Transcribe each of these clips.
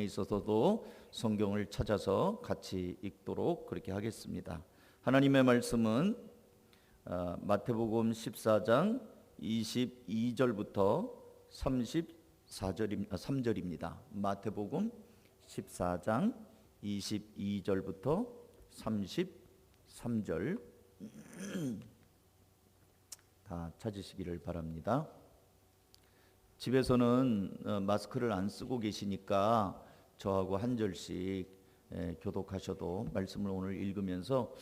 있어서도 성경을 찾아서 같이 읽도록 그렇게 하겠습니다. 하나님의 말씀은 마태복음 14장 22절부터 3절입니다. 마태복음 14장 22절부터 33절 다 찾으시기를 바랍니다. 집에서는 마스크를 안 쓰고 계시니까 저하고 한 절씩 교독하셔도 말씀을 오늘 읽으면서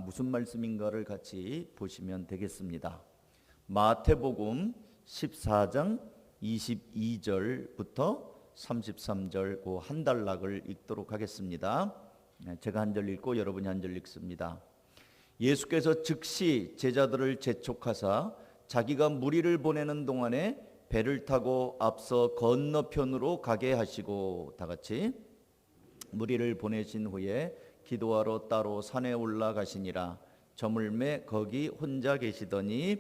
무슨 말씀인가를 같이 보시면 되겠습니다. 마태복음 14장 22절부터 33절 그 한 단락을 읽도록 하겠습니다. 제가 한 절 읽고 여러분이 한 절 읽습니다. 예수께서 즉시 제자들을 재촉하사 자기가 무리를 보내는 동안에 배를 타고 앞서 건너편으로 가게 하시고, 다 같이 무리를 보내신 후에 기도하러 따로 산에 올라가시니라. 저물매 거기 혼자 계시더니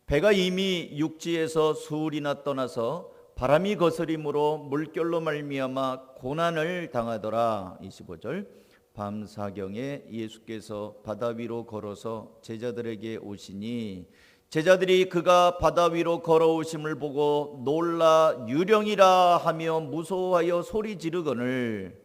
배가 이미 육지에서 수울이나 떠나서 바람이 거스림으로 물결로 말미암아 고난을 당하더라. 25절 밤 사경에 예수께서 바다 위로 걸어서 제자들에게 오시니 제자들이 그가 바다 위로 걸어오심을 보고 놀라 유령이라 하며 무서워하여 소리 지르거늘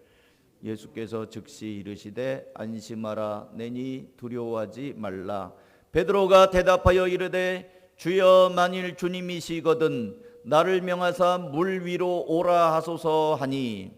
예수께서 즉시 이르시되 안심하라 내니 두려워하지 말라. 베드로가 대답하여 이르되 주여 만일 주님이시거든 나를 명하사 물 위로 오라 하소서 하니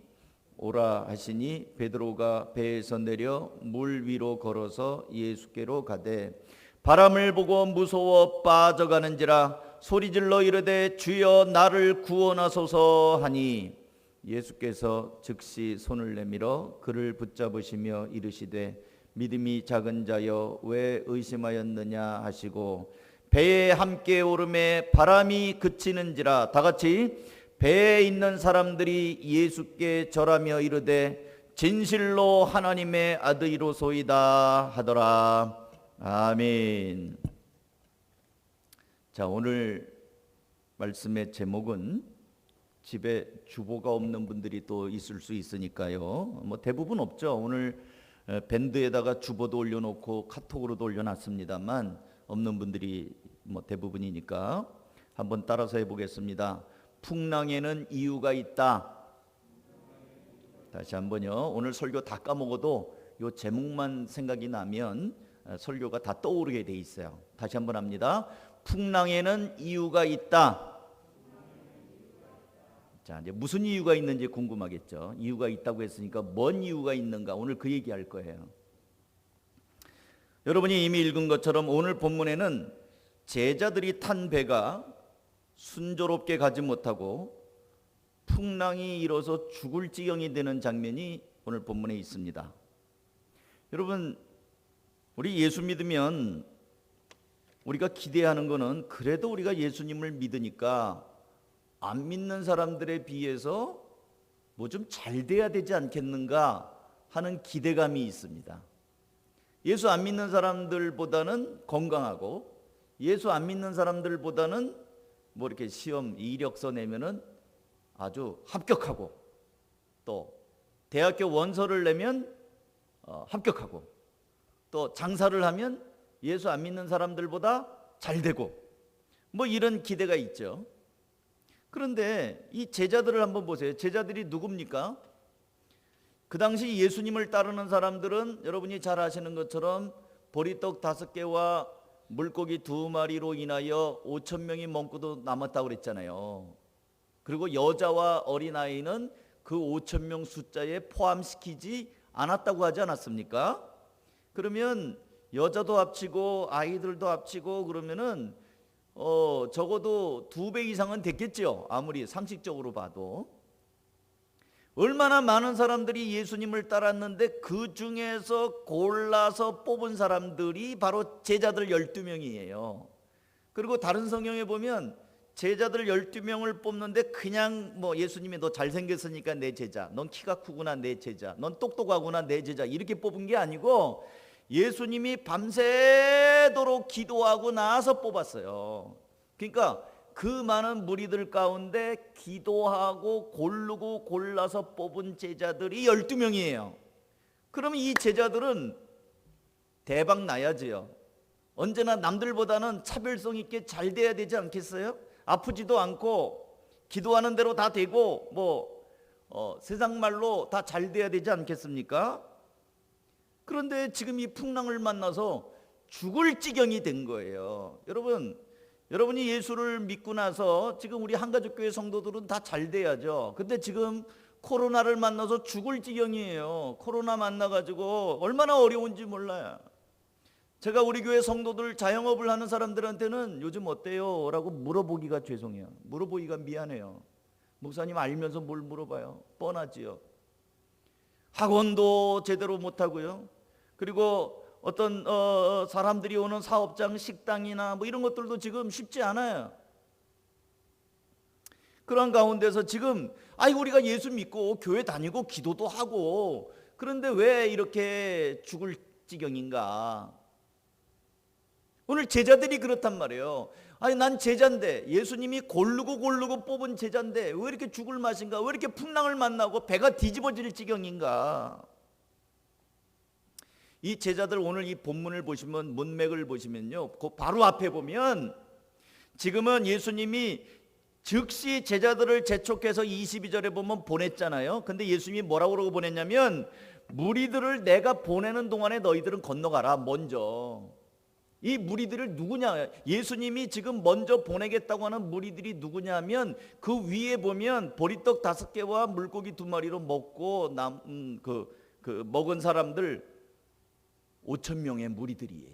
오라 하시니 베드로가 배에서 내려 물 위로 걸어서 예수께로 가되 바람을 보고 무서워 빠져가는지라 소리질러 이르되 주여 나를 구원하소서 하니 예수께서 즉시 손을 내밀어 그를 붙잡으시며 이르시되 믿음이 작은 자여 왜 의심하였느냐 하시고 배에 함께 오름에 바람이 그치는지라. 다 같이 배에 있는 사람들이 예수께 절하며 이르되 진실로 하나님의 아들이로소이다 하더라. 아멘. 자, 오늘 말씀의 제목은 집에 주보가 없는 분들이 또 있을 수 있으니까요. 뭐 대부분 없죠. 오늘 밴드에다가 주보도 올려놓고 카톡으로도 올려놨습니다만 없는 분들이 뭐 대부분이니까 한번 따라서 해보겠습니다. 풍랑에는 이유가 있다. 다시 한번요. 오늘 설교 다 까먹어도 이 제목만 생각이 나면 설교가 다 떠오르게 돼 있어요. 다시 한번 합니다. 풍랑에는 이유가 있다. 자, 이제 무슨 이유가 있는지 궁금하겠죠. 이유가 있다고 했으니까 뭔 이유가 있는가 오늘 그 얘기할 거예요. 여러분이 이미 읽은 것처럼 오늘 본문에는 제자들이 탄 배가 순조롭게 가지 못하고 풍랑이 일어서 죽을 지경이 되는 장면이 오늘 본문에 있습니다. 여러분, 우리 예수 믿으면 우리가 기대하는 거는 그래도 우리가 예수님을 믿으니까 안 믿는 사람들에 비해서 뭐 좀 잘 돼야 되지 않겠는가 하는 기대감이 있습니다. 예수 안 믿는 사람들보다는 건강하고 예수 안 믿는 사람들보다는 뭐 이렇게 시험 이력서 내면은 아주 합격하고 또 대학교 원서를 내면 합격하고 또 장사를 하면 예수 안 믿는 사람들보다 잘 되고 뭐 이런 기대가 있죠. 그런데 이 제자들을 한번 보세요. 제자들이 누굽니까? 그 당시 예수님을 따르는 사람들은 여러분이 잘 아시는 것처럼 보리떡 5개와 물고기 2마리로 인하여 5,000명이 먹고도 남았다고 그랬잖아요. 그리고 여자와 어린아이는 그 5,000명 숫자에 포함시키지 않았다고 하지 않았습니까? 그러면 여자도 합치고 아이들도 합치고 그러면은 적어도 2배 이상은 됐겠죠. 아무리 상식적으로 봐도. 얼마나 많은 사람들이 예수님을 따랐는데 그 중에서 골라서 뽑은 사람들이 바로 제자들 12명이에요. 그리고 다른 성경에 보면 제자들 12명을 뽑는데 그냥 뭐 예수님이 너 잘생겼으니까 내 제자, 넌 키가 크구나 내 제자, 넌 똑똑하구나 내 제자 이렇게 뽑은 게 아니고 예수님이 밤새도록 기도하고 나서 뽑았어요. 그러니까 그 많은 무리들 가운데 기도하고 고르고 골라서 뽑은 제자들이 12명이에요. 그러면 이 제자들은 대박 나야지요. 언제나 남들보다는 차별성 있게 잘 돼야 되지 않겠어요? 아프지도 않고 기도하는 대로 다 되고 세상 말로 다 잘 돼야 되지 않겠습니까? 그런데 지금 이 풍랑을 만나서 죽을 지경이 된 거예요. 여러분이 예수를 믿고 나서 지금 우리 한가족교회 성도들은 다 잘 돼야죠. 근데 지금 코로나를 만나서 죽을 지경이에요. 코로나 만나가지고 얼마나 어려운지 몰라요. 제가 우리 교회 성도들 자영업을 하는 사람들한테는 요즘 어때요? 라고 물어보기가 죄송해요. 물어보기가 미안해요. 목사님 알면서 뭘 물어봐요? 뻔하지요. 학원도 제대로 못하고요. 그리고 어떤 사람들이 오는 사업장, 식당이나 이런 것들도 지금 쉽지 않아요. 그런 가운데서 지금 우리가 예수 믿고 교회 다니고 기도도 하고 그런데 왜 이렇게 죽을 지경인가? 오늘 제자들이 그렇단 말이에요. 난 제자인데 예수님이 고르고 뽑은 제자인데 왜 이렇게 죽을 맛인가? 왜 이렇게 풍랑을 만나고 배가 뒤집어질 지경인가? 이 제자들 오늘 이 본문을 보시면 문맥을 보시면요, 그 바로 앞에 보면 지금은 예수님이 즉시 제자들을 재촉해서 22절에 보면 보냈잖아요. 근데 예수님이 뭐라고 그러고 보냈냐면 무리들을 내가 보내는 동안에 너희들은 건너가라. 먼저 이 무리들을 누구냐? 예수님이 지금 먼저 보내겠다고 하는 무리들이 누구냐면 그 위에 보면 보리떡 5개와 물고기 2마리로 먹고 먹은 사람들 5,000명의 무리들이에요.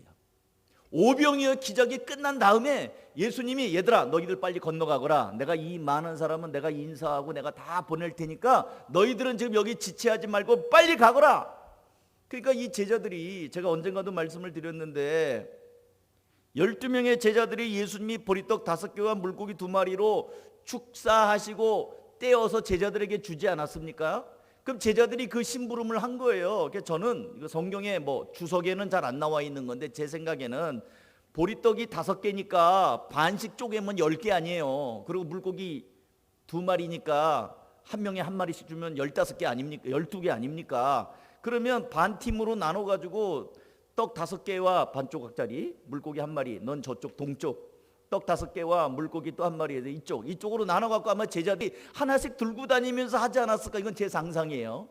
오병이어 기적이 끝난 다음에 예수님이 얘들아 너희들 빨리 건너가거라. 내가 이 많은 사람은 내가 인사하고 내가 다 보낼 테니까 너희들은 지금 여기 지체하지 말고 빨리 가거라. 그러니까 이 제자들이 제가 언젠가도 말씀을 드렸는데 12명의 제자들이 예수님이 보리떡 5개와 물고기 2마리로 축사하시고 떼어서 제자들에게 주지 않았습니까? 그럼 제자들이 그 심부름을 한 거예요. 저는 이거 성경에 주석에는 잘 안 나와 있는 건데 제 생각에는 보리떡이 5개니까 반씩 쪼개면 10개 아니에요. 그리고 물고기 2마리니까 한 명에 한 마리씩 주면 15개 아닙니까? 12개 아닙니까? 그러면 반 팀으로 나눠 가지고 떡 5개와 반 조각짜리 물고기 1마리, 넌 저쪽 동쪽, 떡 5개와 물고기 또 1마리에서 이쪽으로 나눠 갖고 아마 제자들이 하나씩 들고 다니면서 하지 않았을까? 이건 제 상상이에요.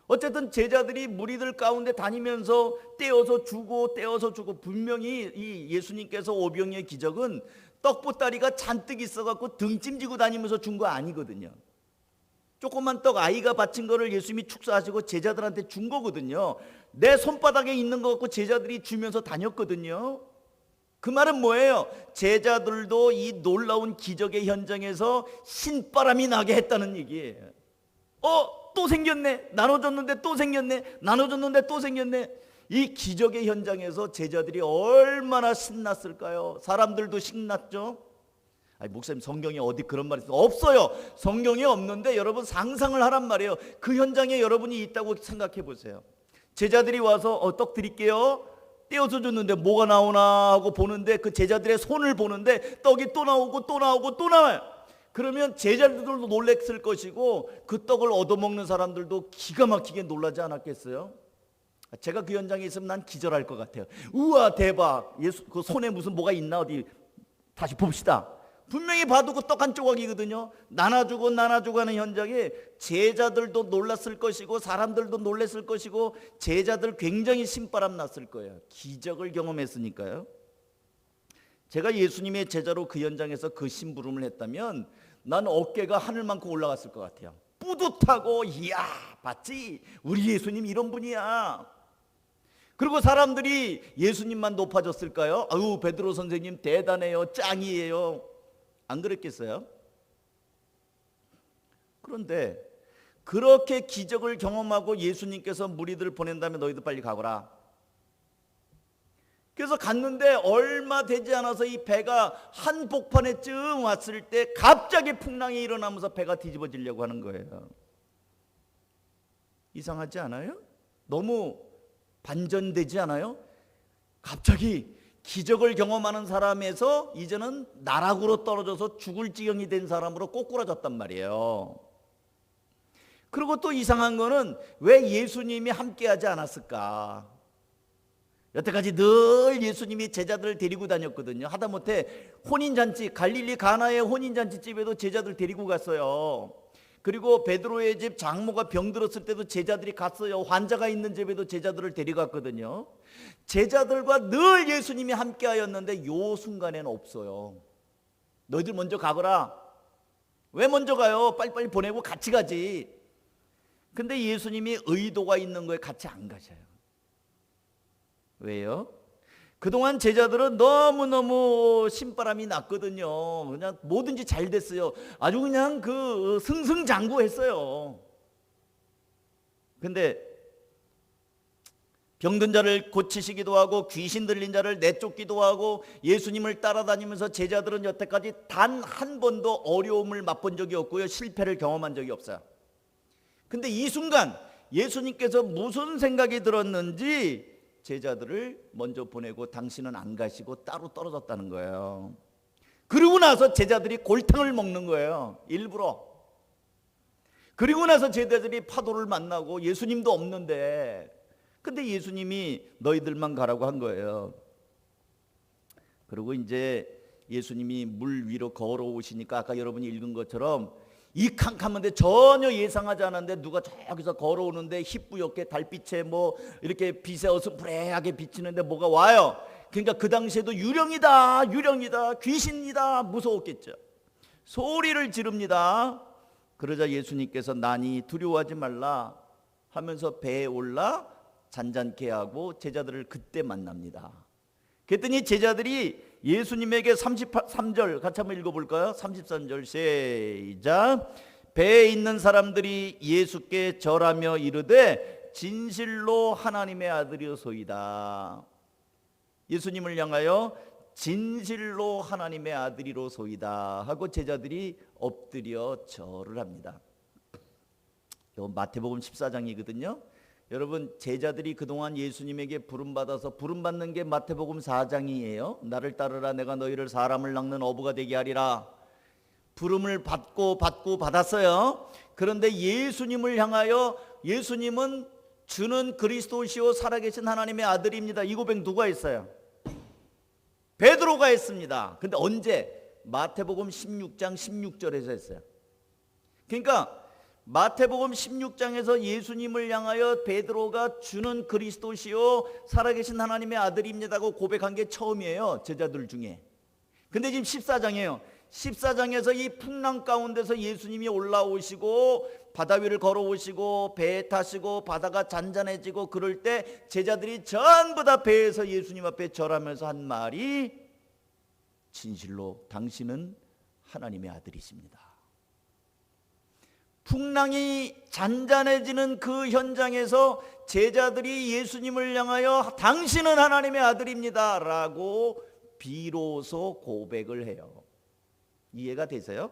어쨌든 제자들이 무리들 가운데 다니면서 떼어서 주고 분명히 이 예수님께서 오병이의 기적은 떡보따리가 잔뜩 있어 갖고 등짐지고 다니면서 준 거 아니거든요. 조그만 떡 아이가 바친 거를 예수님이 축사하시고 제자들한테 준 거거든요. 내 손바닥에 있는 거 갖고 제자들이 주면서 다녔거든요. 그 말은 뭐예요? 제자들도 이 놀라운 기적의 현장에서 신바람이 나게 했다는 얘기예요. 또 생겼네. 나눠줬는데 또 생겼네. 나눠줬는데 또 생겼네. 이 기적의 현장에서 제자들이 얼마나 신났을까요? 사람들도 신났죠. 목사님 성경에 어디 그런 말이 있어요? 없어요. 성경에 없는데 여러분 상상을 하란 말이에요. 그 현장에 여러분이 있다고 생각해 보세요. 제자들이 와서 떡 드릴게요. 떼어서 줬는데 뭐가 나오나 하고 보는데 그 제자들의 손을 보는데 떡이 또 나오고 또 나오고 또 나와요. 그러면 제자들도 놀랬을 것이고 그 떡을 얻어먹는 사람들도 기가 막히게 놀라지 않았겠어요? 제가 그 현장에 있으면 난 기절할 것 같아요. 우와 대박. 예수 그 손에 무슨 뭐가 있나 어디 다시 봅시다. 분명히 봐도 그 떡 한 조각이거든요. 나눠주고 하는 현장에 제자들도 놀랐을 것이고 사람들도 놀랐을 것이고 제자들 굉장히 신바람 났을 거예요. 기적을 경험했으니까요. 제가 예수님의 제자로 그 현장에서 그 심부름을 했다면 난 어깨가 하늘만큼 올라갔을 것 같아요. 뿌듯하고 이야 봤지? 우리 예수님 이런 분이야. 그리고 사람들이 예수님만 높아졌을까요? 아유 베드로 선생님 대단해요. 짱이에요. 안 그랬겠어요? 그런데 그렇게 기적을 경험하고 예수님께서 무리들을 보낸 다음에 너희들 빨리 가거라. 그래서 갔는데 얼마 되지 않아서 이 배가 한복판에쯤 왔을 때 갑자기 풍랑이 일어나면서 배가 뒤집어지려고 하는 거예요. 이상하지 않아요? 너무 반전되지 않아요? 갑자기 기적을 경험하는 사람에서 이제는 나락으로 떨어져서 죽을 지경이 된 사람으로 꼬꾸라졌단 말이에요. 그리고 또 이상한 거는 왜 예수님이 함께하지 않았을까? 여태까지 늘 예수님이 제자들을 데리고 다녔거든요. 하다못해 혼인잔치, 갈릴리 가나의 혼인잔치 집에도 제자들 데리고 갔어요. 그리고 베드로의 집 장모가 병들었을 때도 제자들이 갔어요. 환자가 있는 집에도 제자들을 데려갔거든요. 제자들과 늘 예수님이 함께하였는데 요 순간에는 없어요. 너희들 먼저 가거라. 왜 먼저 가요? 빨리빨리 보내고 같이 가지. 근데 예수님이 의도가 있는 거에 같이 안 가셔요. 왜요? 그동안 제자들은 너무너무 신바람이 났거든요. 그냥 뭐든지 잘 됐어요. 아주 그냥 그 승승장구했어요. 근데 병든 자를 고치시기도 하고 귀신 들린 자를 내쫓기도 하고 예수님을 따라다니면서 제자들은 여태까지 단 한 번도 어려움을 맛본 적이 없고요. 실패를 경험한 적이 없어요. 근데 이 순간 예수님께서 무슨 생각이 들었는지 제자들을 먼저 보내고 당신은 안 가시고 따로 떨어졌다는 거예요. 그리고 나서 제자들이 골탕을 먹는 거예요. 일부러. 그리고 나서 제자들이 파도를 만나고 예수님도 없는데, 근데 예수님이 너희들만 가라고 한 거예요. 그리고 이제 예수님이 물 위로 걸어오시니까 아까 여러분이 읽은 것처럼 이 캄캄한데 전혀 예상하지 않았는데 누가 저기서 걸어오는데 희뿌옇게 달빛에 뭐 이렇게 빛에 어슴푸레하게 비치는데 뭐가 와요. 그러니까 그 당시에도 유령이다 귀신이다 무서웠겠죠. 소리를 지릅니다. 그러자 예수님께서 나니 두려워하지 말라 하면서 배에 올라 잔잔케 하고 제자들을 그때 만납니다. 그랬더니 제자들이 예수님에게 33절 같이 한번 읽어볼까요? 33절 시작. 배에 있는 사람들이 예수께 절하며 이르되 진실로 하나님의 아들이로소이다. 예수님을 향하여 진실로 하나님의 아들이로소이다 하고 제자들이 엎드려 절을 합니다. 이건 마태복음 14장이거든요. 여러분 제자들이 그동안 예수님에게 부름받아서 부름받는 게 마태복음 4장이에요. 나를 따르라 내가 너희를 사람을 낚는 어부가 되게 하리라. 부름을 받았어요. 그런데 예수님을 향하여 예수님은 주는 그리스도시요 살아계신 하나님의 아들입니다. 이 고백 누가 했어요? 베드로가 했습니다. 근데 언제? 마태복음 16장 16절에서 했어요. 그러니까 마태복음 16장에서 예수님을 향하여 베드로가 주는 그리스도시요 살아계신 하나님의 아들입니다고 고백한 게 처음이에요. 제자들 중에. 근데 지금 14장이에요. 14장에서 이 풍랑 가운데서 예수님이 올라오시고 바다 위를 걸어오시고 배에 타시고 바다가 잔잔해지고 그럴 때 제자들이 전부 다 배에서 예수님 앞에 절하면서 한 말이 진실로 당신은 하나님의 아들이십니다. 풍랑이 잔잔해지는 그 현장에서 제자들이 예수님을 향하여 당신은 하나님의 아들입니다 라고 비로소 고백을 해요. 이해가 되세요?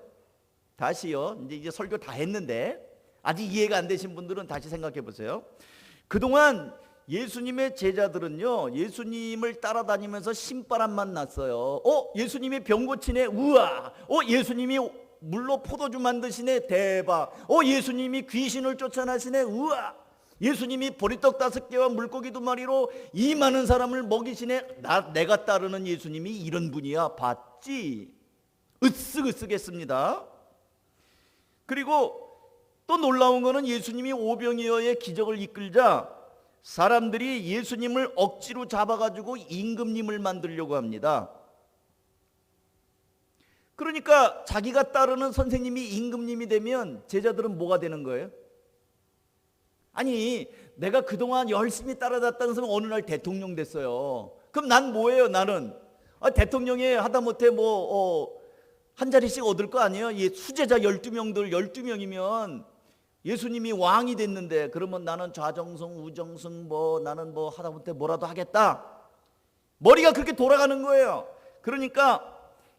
다시요. 이제 설교 다 했는데 아직 이해가 안 되신 분들은 다시 생각해 보세요. 그동안 예수님의 제자들은요 예수님을 따라다니면서 신바람만 났어요. 예수님이 병 고치네. 우와. 예수님이 물로 포도주 만드시네. 대박. 예수님이 귀신을 쫓아내시네. 우와. 예수님이 보리떡 5개와 물고기 2마리로 이 많은 사람을 먹이시네. 내가 따르는 예수님이 이런 분이야. 봤지? 으쓱으쓱했습니다. 그리고 또 놀라운 거는 예수님이 오병이어의 기적을 이끌자 사람들이 예수님을 억지로 잡아가지고 임금님을 만들려고 합니다. 그러니까 자기가 따르는 선생님이 임금님이 되면 제자들은 뭐가 되는 거예요? 아니 내가 그동안 열심히 따라다녔다는 사람은 어느 날 대통령 됐어요. 그럼 난 뭐예요? 나는 대통령이 하다못해 한 자리씩 얻을 거 아니에요? 수제자 12명들 12명이면 예수님이 왕이 됐는데 그러면 나는 좌정승 우정승 나는 하다못해 뭐라도 하겠다. 머리가 그렇게 돌아가는 거예요. 그러니까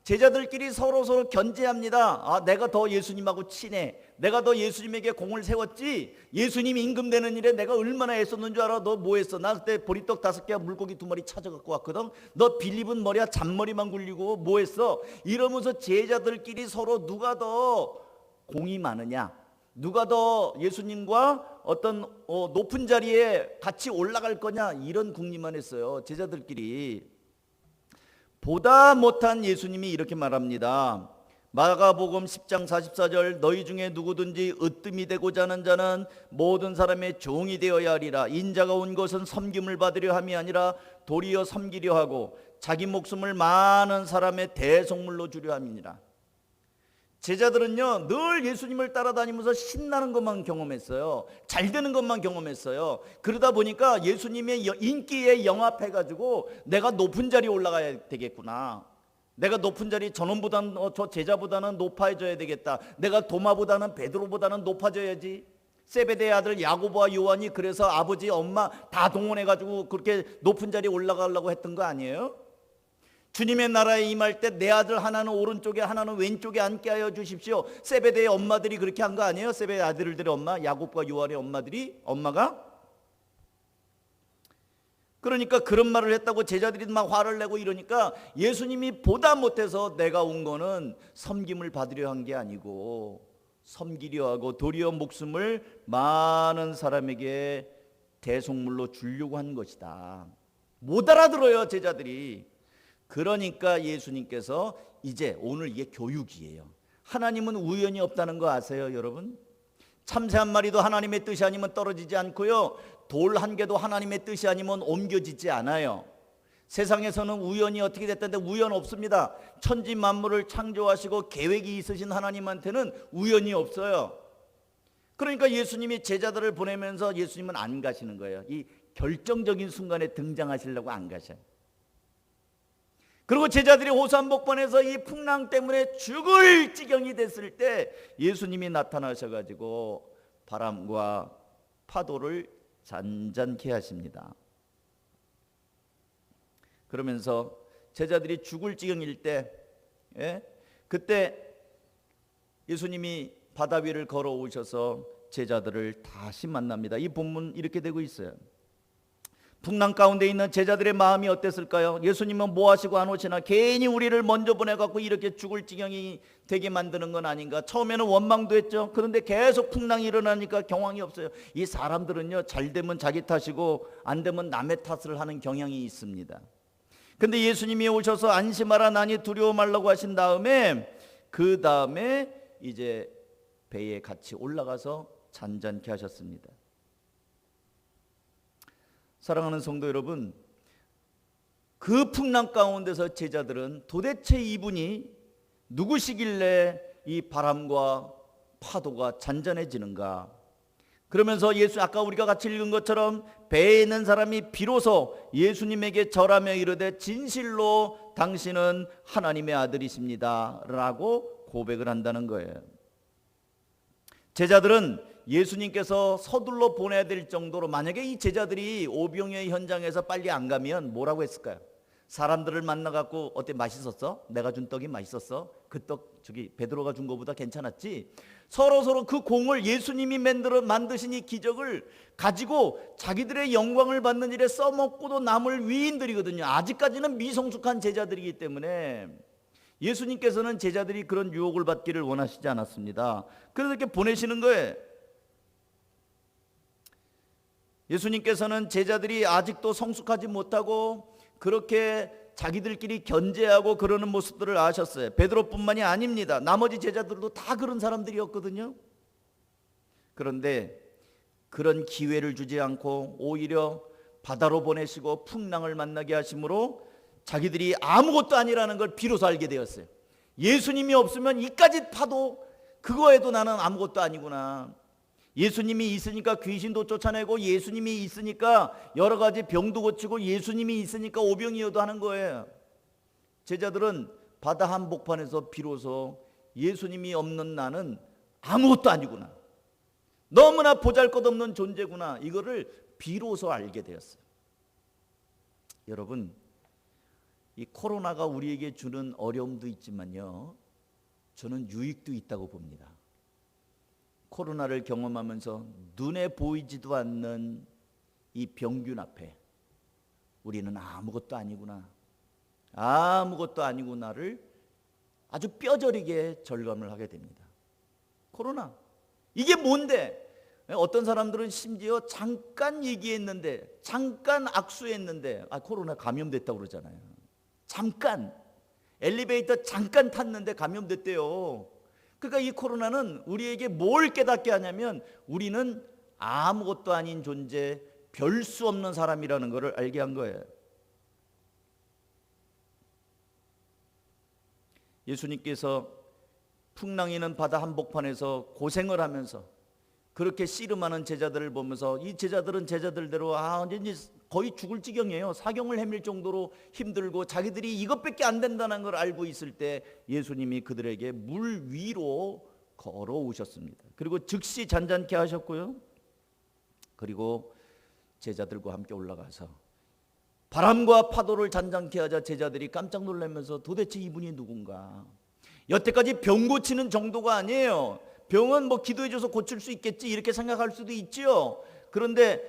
제자들끼리 서로 견제합니다. 내가 더 예수님하고 친해. 내가 너 예수님에게 공을 세웠지. 예수님 임금되는 일에 내가 얼마나 애썼는 줄 알아? 너 뭐 했어? 나 그때 보리떡 5개와 물고기 2마리 찾아갖고 왔거든. 너 빌립은 머리야 잔머리만 굴리고 뭐 했어? 이러면서 제자들끼리 서로 누가 더 공이 많으냐, 누가 더 예수님과 어떤 높은 자리에 같이 올라갈 거냐, 이런 궁리만 했어요. 제자들끼리. 보다 못한 예수님이 이렇게 말합니다. 마가복음 10장 44절, 너희 중에 누구든지 으뜸이 되고자 하는 자는 모든 사람의 종이 되어야 하리라. 인자가 온 것은 섬김을 받으려 함이 아니라 도리어 섬기려 하고 자기 목숨을 많은 사람의 대속물로 주려 함이니라. 제자들은요, 늘 예수님을 따라다니면서 신나는 것만 경험했어요. 잘 되는 것만 경험했어요. 그러다 보니까 예수님의 인기에 영합해가지고 내가 높은 자리에 올라가야 되겠구나, 내가 높은 자리, 저놈보다는 저 제자보다는 높아져야 되겠다, 내가 도마보다는 베드로보다는 높아져야지. 세베대의 아들 야고보와 요한이 그래서 아버지 엄마 다 동원해가지고 그렇게 높은 자리에 올라가려고 했던 거 아니에요? 주님의 나라에 임할 때 내 아들 하나는 오른쪽에 하나는 왼쪽에 앉게 하여 주십시오. 세베대의 엄마들이 그렇게 한 거 아니에요? 세베대 아들들의 엄마, 야곱과 요한의 엄마가. 그러니까 그런 말을 했다고 제자들이 막 화를 내고 이러니까 예수님이 보다 못해서 내가 온 거는 섬김을 받으려 한 게 아니고 섬기려 하고 도리어 목숨을 많은 사람에게 대속물로 주려고 한 것이다. 못 알아들어요, 제자들이. 그러니까 예수님께서 이제 오늘 이게 교육이에요. 하나님은 우연이 없다는 거 아세요, 여러분? 참새 한 마리도 하나님의 뜻이 아니면 떨어지지 않고요, 돌 한 개도 하나님의 뜻이 아니면 옮겨지지 않아요. 세상에서는 우연이 어떻게 됐다는데 우연 없습니다. 천지 만물을 창조하시고 계획이 있으신 하나님한테는 우연이 없어요. 그러니까 예수님이 제자들을 보내면서 예수님은 안 가시는 거예요. 이 결정적인 순간에 등장하시려고 안 가셔요. 그리고 제자들이 호산복판에서 이 풍랑 때문에 죽을 지경이 됐을 때 예수님이 나타나셔가지고 바람과 파도를 잔잔케 하십니다. 그러면서 제자들이 죽을 지경일 때, 그때 예수님이 바다 위를 걸어오셔서 제자들을 다시 만납니다. 이 본문 이렇게 되고 있어요. 풍랑 가운데 있는 제자들의 마음이 어땠을까요? 예수님은 뭐 하시고 안 오시나, 괜히 우리를 먼저 보내갖고 이렇게 죽을 지경이 되게 만드는 건 아닌가. 처음에는 원망도 했죠. 그런데 계속 풍랑이 일어나니까 경황이 없어요. 이 사람들은요, 잘 되면 자기 탓이고 안 되면 남의 탓을 하는 경향이 있습니다. 근데 예수님이 오셔서 안심하라 나니 두려워 말라고 하신 다음에 그 다음에 이제 배에 같이 올라가서 잔잔케 하셨습니다. 사랑하는 성도 여러분, 그 풍랑 가운데서 제자들은 도대체 이분이 누구시길래 이 바람과 파도가 잔잔해지는가? 그러면서 아까 우리가 같이 읽은 것처럼 배에 있는 사람이 비로소 예수님에게 절하며 이르되 진실로 당신은 하나님의 아들이십니다 라고 고백을 한다는 거예요. 제자들은 예수님께서 서둘러 보내야 될 정도로, 만약에 이 제자들이 오병이의 현장에서 빨리 안 가면 뭐라고 했을까요? 사람들을 만나갖고 어때, 맛있었어? 내가 준 떡이 맛있었어? 그 떡 저기 베드로가 준 거보다 괜찮았지? 서로 그 공을, 예수님이 만드신 이 기적을 가지고 자기들의 영광을 받는 일에 써먹고도 남을 위인들이거든요. 아직까지는 미성숙한 제자들이기 때문에 예수님께서는 제자들이 그런 유혹을 받기를 원하시지 않았습니다. 그래서 이렇게 보내시는 거예요. 예수님께서는 제자들이 아직도 성숙하지 못하고 그렇게 자기들끼리 견제하고 그러는 모습들을 아셨어요. 베드로뿐만이 아닙니다. 나머지 제자들도 다 그런 사람들이었거든요. 그런데 그런 기회를 주지 않고 오히려 바다로 보내시고 풍랑을 만나게 하심으로 자기들이 아무것도 아니라는 걸 비로소 알게 되었어요. 예수님이 없으면 이까짓 파도, 그거에도 나는 아무것도 아니구나. 예수님이 있으니까 귀신도 쫓아내고, 예수님이 있으니까 여러 가지 병도 고치고, 예수님이 있으니까 오병이어도 하는 거예요. 제자들은 바다 한복판에서 비로소 예수님이 없는 나는 아무것도 아니구나, 너무나 보잘것없는 존재구나, 이거를 비로소 알게 되었어요. 여러분, 이 코로나가 우리에게 주는 어려움도 있지만요, 저는 유익도 있다고 봅니다. 코로나를 경험하면서 눈에 보이지도 않는 이 병균 앞에 우리는 아무것도 아니구나, 아무것도 아니구나를 아주 뼈저리게 절감을 하게 됩니다. 코로나, 이게 뭔데? 어떤 사람들은 심지어 잠깐 얘기했는데, 잠깐 악수했는데 코로나 감염됐다고 그러잖아요. 잠깐 엘리베이터 잠깐 탔는데 감염됐대요. 그러니까 이 코로나는 우리에게 뭘 깨닫게 하냐면 우리는 아무것도 아닌 존재, 별 수 없는 사람이라는 것을 알게 한 거예요. 예수님께서 풍랑이는 바다 한복판에서 고생을 하면서 그렇게 씨름하는 제자들을 보면서 이 제자들은 제자들대로 이제 거의 죽을 지경이에요. 사경을 헤맬 정도로 힘들고 자기들이 이것밖에 안 된다는 걸 알고 있을 때 예수님이 그들에게 물 위로 걸어오셨습니다. 그리고 즉시 잔잔케 하셨고요. 그리고 제자들과 함께 올라가서 바람과 파도를 잔잔케 하자 제자들이 깜짝 놀라면서 도대체 이분이 누군가? 여태까지 병 고치는 정도가 아니에요. 병은 뭐 기도해줘서 고칠 수 있겠지 이렇게 생각할 수도 있지요. 그런데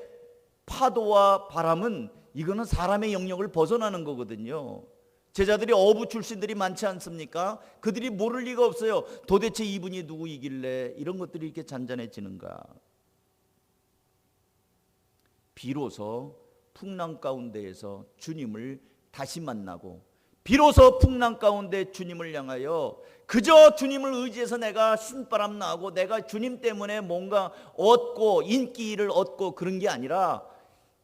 파도와 바람은 이거는 사람의 영역을 벗어나는 거거든요. 제자들이 어부 출신들이 많지 않습니까? 그들이 모를 리가 없어요. 도대체 이분이 누구이길래 이런 것들이 이렇게 잔잔해지는가? 비로소 풍랑 가운데에서 주님을 다시 만나고, 비로소 풍랑 가운데 주님을 향하여 그저 주님을 의지해서 내가 신바람 나고 내가 주님 때문에 뭔가 얻고 인기를 얻고 그런 게 아니라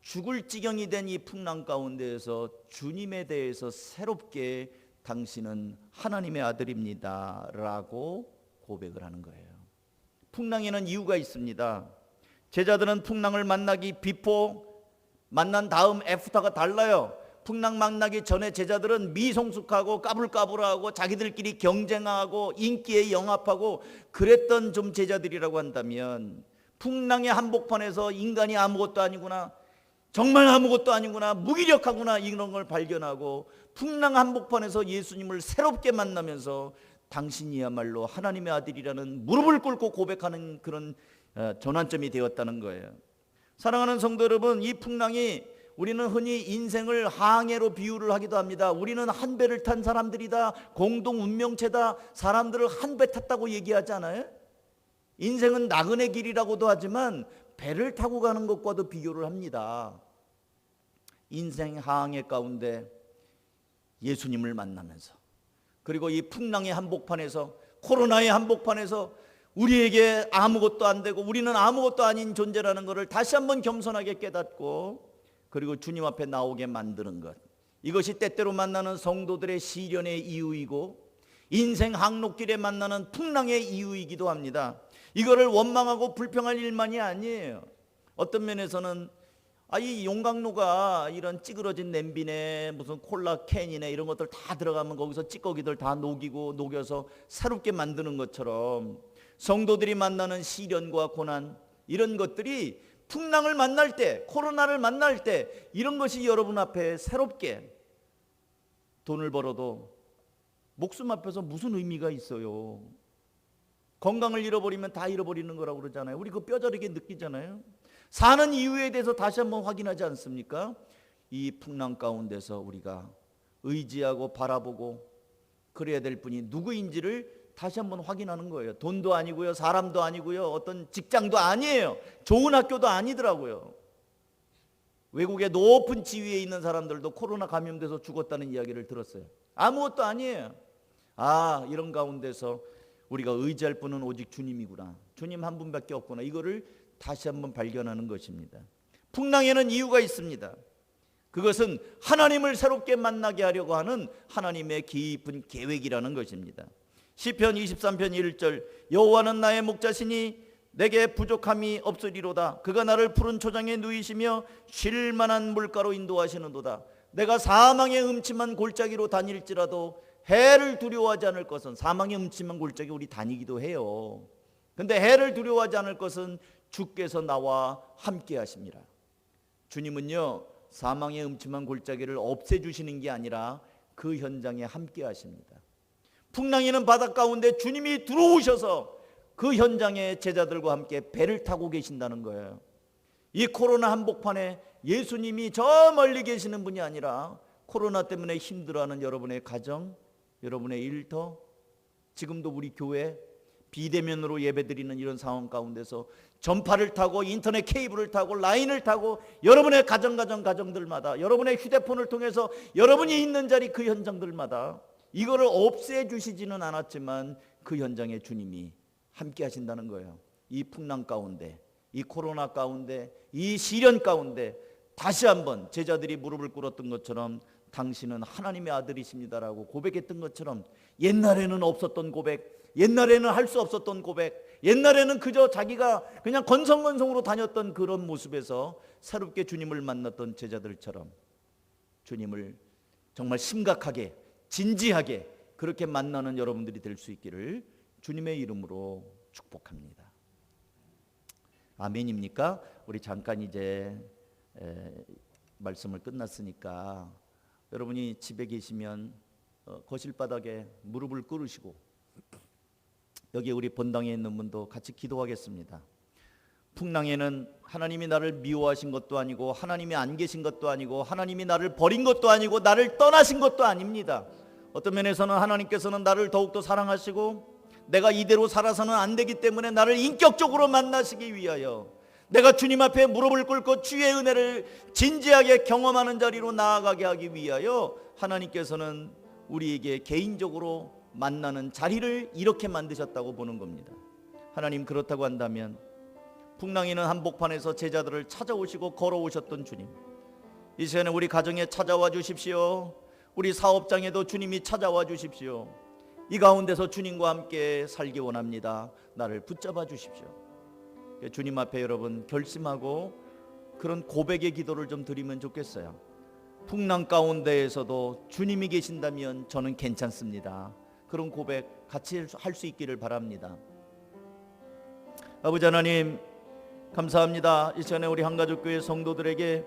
죽을 지경이 된 이 풍랑 가운데에서 주님에 대해서 새롭게 당신은 하나님의 아들입니다 라고 고백을 하는 거예요. 풍랑에는 이유가 있습니다. 제자들은 풍랑을 만나기 비포, 만난 다음 애프터가 달라요. 풍랑 만나기 전에 제자들은 미성숙하고 까불까불하고 자기들끼리 경쟁하고 인기에 영합하고 그랬던 좀 제자들이라고 한다면, 풍랑의 한복판에서 인간이 아무것도 아니구나, 정말 아무것도 아니구나, 무기력하구나 이런 걸 발견하고 풍랑 한복판에서 예수님을 새롭게 만나면서 당신이야말로 하나님의 아들이라는 무릎을 꿇고 고백하는 그런 전환점이 되었다는 거예요. 사랑하는 성도 여러분, 이 풍랑이 우리는 흔히 인생을 항해로 비유를 하기도 합니다. 우리는 한 배를 탄 사람들이다, 공동 운명체다, 사람들을 한 배 탔다고 얘기하잖아요. 인생은 나그네 길이라고도 하지만 배를 타고 가는 것과도 비교를 합니다. 인생 항해 가운데 예수님을 만나면서, 그리고 이 풍랑의 한복판에서, 코로나의 한복판에서 우리에게 아무것도 안 되고 우리는 아무것도 아닌 존재라는 것을 다시 한번 겸손하게 깨닫고, 그리고 주님 앞에 나오게 만드는 것, 이것이 때때로 만나는 성도들의 시련의 이유이고 인생 항록길에 만나는 풍랑의 이유이기도 합니다. 이거를 원망하고 불평할 일만이 아니에요. 어떤 면에서는 이 용광로가 이런 찌그러진 냄비네 무슨 콜라 캔이네 이런 것들 다 들어가면 거기서 찌꺼기들 다 녹여서 새롭게 만드는 것처럼 성도들이 만나는 시련과 고난, 이런 것들이 풍랑을 만날 때, 코로나를 만날 때 이런 것이 여러분 앞에 새롭게, 돈을 벌어도 목숨 앞에서 무슨 의미가 있어요? 건강을 잃어버리면 다 잃어버리는 거라고 그러잖아요. 우리 그 뼈저리게 느끼잖아요. 사는 이유에 대해서 다시 한번 확인하지 않습니까? 이 풍랑 가운데서 우리가 의지하고 바라보고 그래야 될 분이 누구인지를 다시 한번 확인하는 거예요. 돈도 아니고요, 사람도 아니고요, 어떤 직장도 아니에요, 좋은 학교도 아니더라고요. 외국의 높은 지위에 있는 사람들도 코로나 감염돼서 죽었다는 이야기를 들었어요. 아무것도 아니에요. 이런 가운데서 우리가 의지할 분은 오직 주님이구나, 주님 한 분밖에 없구나, 이거를 다시 한번 발견하는 것입니다. 풍랑에는 이유가 있습니다. 그것은 하나님을 새롭게 만나게 하려고 하는 하나님의 깊은 계획이라는 것입니다. 시편 23편 1절, 여호와는 나의 목자시니 내게 부족함이 없으리로다. 그가 나를 푸른 초장에 누이시며 쉴 만한 물가로 인도하시는도다. 내가 사망의 음침한 골짜기로 다닐지라도 해를 두려워하지 않을 것은, 사망의 음침한 골짜기 우리 다니기도 해요. 근데 해를 두려워하지 않을 것은 주께서 나와 함께 하십니다. 주님은요, 사망의 음침한 골짜기를 없애주시는 게 아니라 그 현장에 함께 하십니다. 풍랑이는 바다 가운데 주님이 들어오셔서 그 현장에 제자들과 함께 배를 타고 계신다는 거예요. 이 코로나 한복판에 예수님이 저 멀리 계시는 분이 아니라 코로나 때문에 힘들어하는 여러분의 가정, 여러분의 일터, 지금도 우리 교회 비대면으로 예배드리는 이런 상황 가운데서 전파를 타고 인터넷 케이블을 타고 라인을 타고 여러분의 가정들마다 여러분의 휴대폰을 통해서 여러분이 있는 자리 그 현장들마다 이거를 없애주시지는 않았지만 그 현장에 주님이 함께 하신다는 거예요. 이 풍랑 가운데, 이 코로나 가운데, 이 시련 가운데 다시 한번 제자들이 무릎을 꿇었던 것처럼 당신은 하나님의 아들이십니다라고 고백했던 것처럼 옛날에는 없었던 고백, 옛날에는 할 수 없었던 고백, 옛날에는 그저 자기가 그냥 건성건성으로 다녔던 그런 모습에서 새롭게 주님을 만났던 제자들처럼 주님을 정말 심각하게 진지하게 그렇게 만나는 여러분들이 될 수 있기를 주님의 이름으로 축복합니다. 아멘입니까? 우리 잠깐 이제 말씀을 끝났으니까 여러분이 집에 계시면 거실 바닥에 무릎을 꿇으시고 여기 우리 본당에 있는 분도 같이 기도하겠습니다. 풍랑에는 하나님이 나를 미워하신 것도 아니고 하나님이 안 계신 것도 아니고 하나님이 나를 버린 것도 아니고 나를 떠나신 것도 아닙니다. 어떤 면에서는 하나님께서는 나를 더욱더 사랑하시고 내가 이대로 살아서는 안 되기 때문에 나를 인격적으로 만나시기 위하여 내가 주님 앞에 무릎을 꿇고 주의 은혜를 진지하게 경험하는 자리로 나아가게 하기 위하여 하나님께서는 우리에게 개인적으로 만나는 자리를 이렇게 만드셨다고 보는 겁니다. 하나님 그렇다고 한다면 풍랑이는 한복판에서 제자들을 찾아오시고 걸어오셨던 주님, 이 시간에 우리 가정에 찾아와 주십시오. 우리 사업장에도 주님이 찾아와 주십시오. 이 가운데서 주님과 함께 살기 원합니다. 나를 붙잡아 주십시오. 주님 앞에 여러분 결심하고 그런 고백의 기도를 좀 드리면 좋겠어요. 풍랑 가운데에서도 주님이 계신다면 저는 괜찮습니다. 그런 고백 같이 할 수 있기를 바랍니다. 아버지 하나님 감사합니다. 이 시간에 우리 한가족교회 성도들에게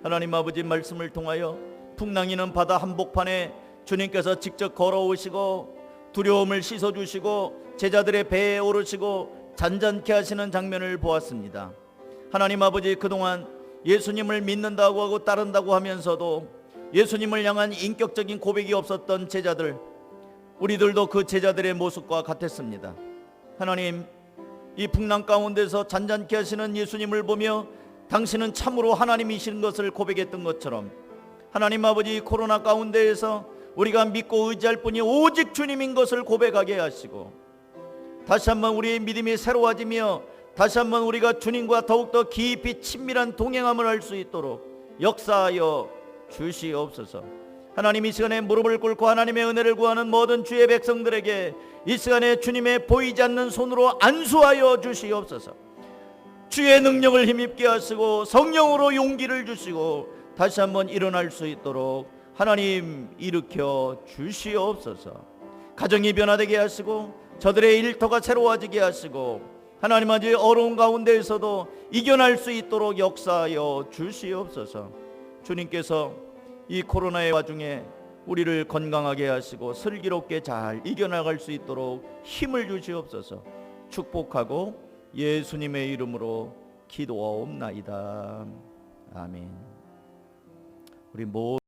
하나님 아버지 말씀을 통하여 풍랑이는 바다 한복판에 주님께서 직접 걸어오시고 두려움을 씻어주시고 제자들의 배에 오르시고 잔잔케 하시는 장면을 보았습니다. 하나님 아버지 그동안 예수님을 믿는다고 하고 따른다고 하면서도 예수님을 향한 인격적인 고백이 없었던 제자들, 우리들도 그 제자들의 모습과 같았습니다. 하나님 이 풍랑 가운데서 잔잔케 하시는 예수님을 보며 당신은 참으로 하나님이신 것을 고백했던 것처럼 하나님 아버지 코로나 가운데에서 우리가 믿고 의지할 분이 오직 주님인 것을 고백하게 하시고 다시 한번 우리의 믿음이 새로워지며 다시 한번 우리가 주님과 더욱더 깊이 친밀한 동행함을 할 수 있도록 역사하여 주시옵소서. 하나님 이 시간에 무릎을 꿇고 하나님의 은혜를 구하는 모든 주의 백성들에게 이 시간에 주님의 보이지 않는 손으로 안수하여 주시옵소서. 주의 능력을 힘입게 하시고 성령으로 용기를 주시고 다시 한번 일어날 수 있도록 하나님 일으켜 주시옵소서. 가정이 변화되게 하시고 저들의 일터가 새로워지게 하시고 하나님 아버지 어려운 가운데에서도 이겨낼 수 있도록 역사하여 주시옵소서. 주님께서 이 코로나의 와중에 우리를 건강하게 하시고 슬기롭게 잘 이겨나갈 수 있도록 힘을 주시옵소서. 축복하고 예수님의 이름으로 기도하옵나이다. 아멘. 우리 모두